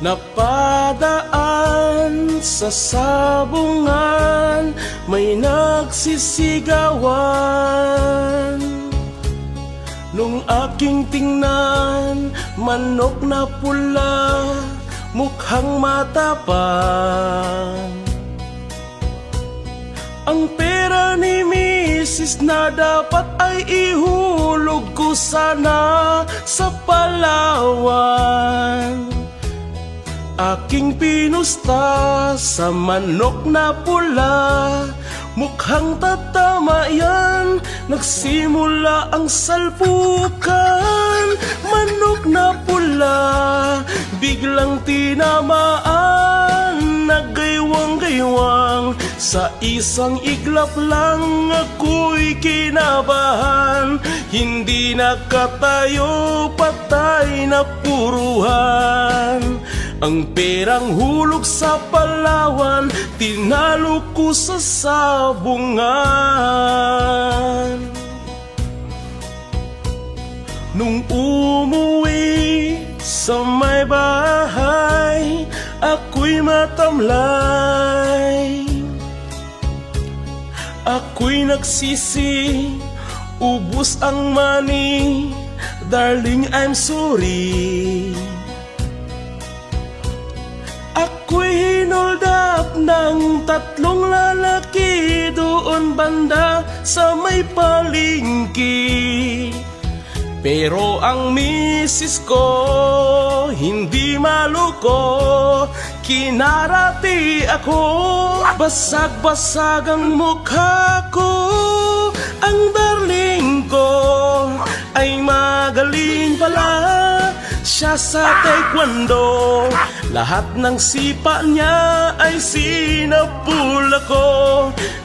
Napadaan sa sabungan, may nagsisigawan. Nung aking tingnan, manok na pula, mukhang matapang. Ang pera ni Mrs. na dapat ay ihulog ko sana sa Palawan. Aking pinusta sa manok na pula, mukhang tatama yan, nagsimula ang salpukan. Manok na pula, biglang tinamaan, nagaywang-gaywang. Sa isang iglap lang ako'y kinabahan, hindi nakatayo, patay na puruhan. Ang perang hulog sa Palawan, tinalo ko sa sabungan. Nung umuwi sa may bahay, ako'y matamlay. Ako'y nagsisi, ubos ang money, darling I'm sorry. Ako'y hinold up ng tatlong lalaki doon banda sa may palengke. Pero ang misis ko hindi maluko, kinarati ako, basag-basag ang mukha ko. Ang darling ko ay magaling pala, siya sa taekwondo, lahat ng sipa niya ay sinapula ko.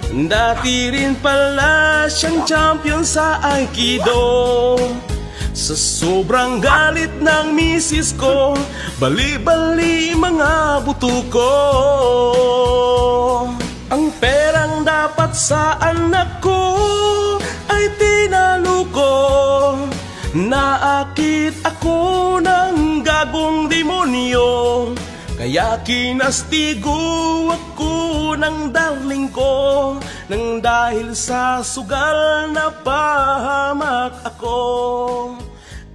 Dati rin pala siyang champion sa Aikido. Sa sobrang galit ng misis ko, bali-bali mga buto ko. Ang perang dapat sa anak ko ay tinalo ko. Naakit ako ng gagong demonyo, kaya kinastigo ako ng darling ko. Nang dahil sa sugal na pahamak ako,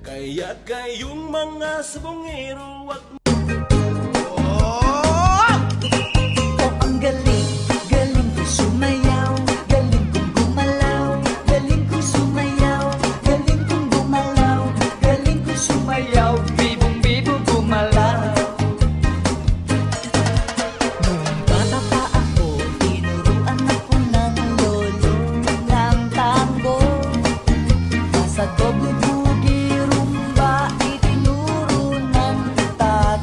kaya kayong mga sabongero wag ang galing, galing ko sumayaw, galing kong gumalaw, galing ko sumayaw, galing kong gumalaw, galing ko sumayaw, bibong-bibong gumalaw. Nung bata pa ako, tinuruan ako ng lolo ng tango. Nasa doble-bugi rumba, itinuro ng tatay.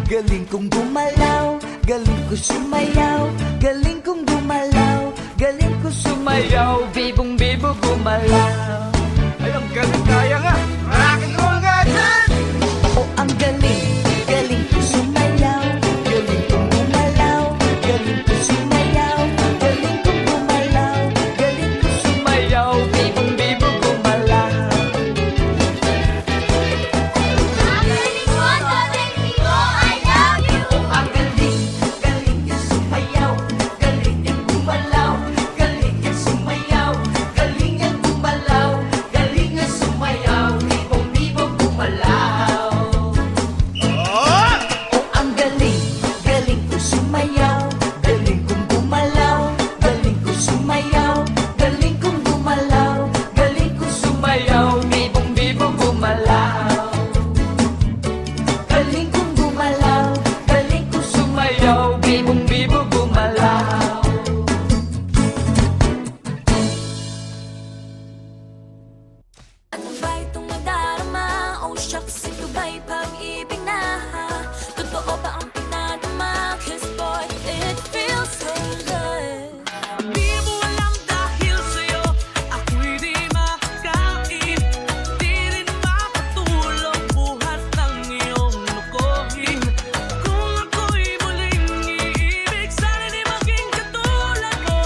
galing kong gumalaw, galing ko sumayaw, galing kong gumalaw, galing ko sumayaw, bibong-bibo gumalaw. Ay, ang galing, kaya nga. Rock and roll nga dyan! Oh, ang galing, galing ko sumayaw, galing kong gumalaw, galing ko sumayaw, galing kong gumalaw, galing ko sumayaw, bibong-bibo gumalaw. Ang galing mo, Toteng-Timo, I love you! Ang galing, galing ka sumayaw, galing kang gumalaw, galing ka sumayaw, galing kang gumalaw, galing ka sumayaw, bibong-bibo gumalaw. Oh, ang galing, galing ko sumayaw, galing kong gumalaw, galing ko sumayaw, galing kong gumalaw, galing ko sumayaw, bibong-bibo gumalaw. Galing kong gumalaw, galing ko sumayaw, bibong-bibo gumalaw. Ano ba itong nadarama? Oh shucks, ito ba'y pag-ibig na? Totoo ba ang pinadama? 'Cause boy, it feels so good. Di mo alam dahil sa'yo ako'y di makakain, di rin makatulog buhat ng iyong lukohin. Kung ako'y muling iibig, sana di maging katulad mo,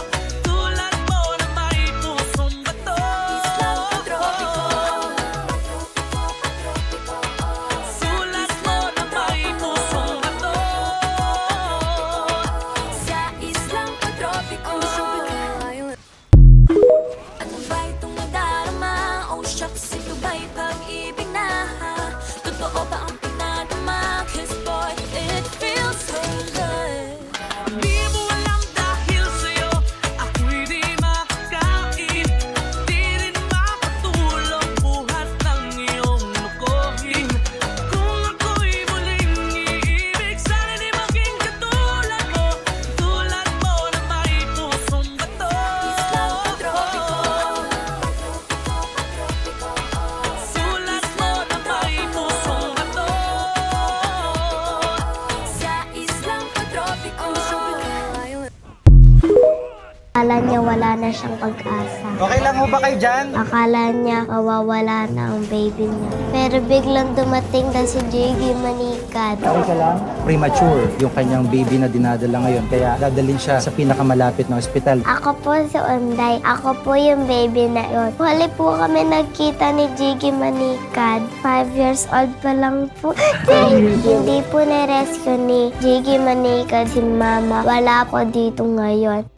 tulad mo na may pusong bato. Islang patropiko. Sulat mo na may pusong bato. Sa islang patropiko. Ano ba itong nadarama? Oh shucks, ito ba'y pag-ibig na? Totoo ba ang pinadama? 'Cause boy, it feels so good. Di mo alam dahil sa'yo ako'y di makakain, di rin makatulog buhat ng iyong lukohin. Kung ako'y muling iibig, sana di maging katulad mo, tulad mo na may pusong bato. Islang patropiko. Sulat mo na may pusong bato. Sa islang patropiko. Akala niya wala na siyang pag-asa. Okay lang ho ba kayo dyan? Akala niya mawawala na ang baby niya. Pero biglang dumating na si Jiggy Manikad. Okay ka lang? Premature yung kanyang baby na dinadala ngayon. Kaya dadalhin siya sa pinakamalapit na ospital. Ako po si Unday. Ako po yung baby na yun. Huli po kami nagkita ni Jiggy Manikad. 5 years old pa lang po. Hindi po na-rescue ni Jiggy Manikad si Mama. Wala po dito ngayon.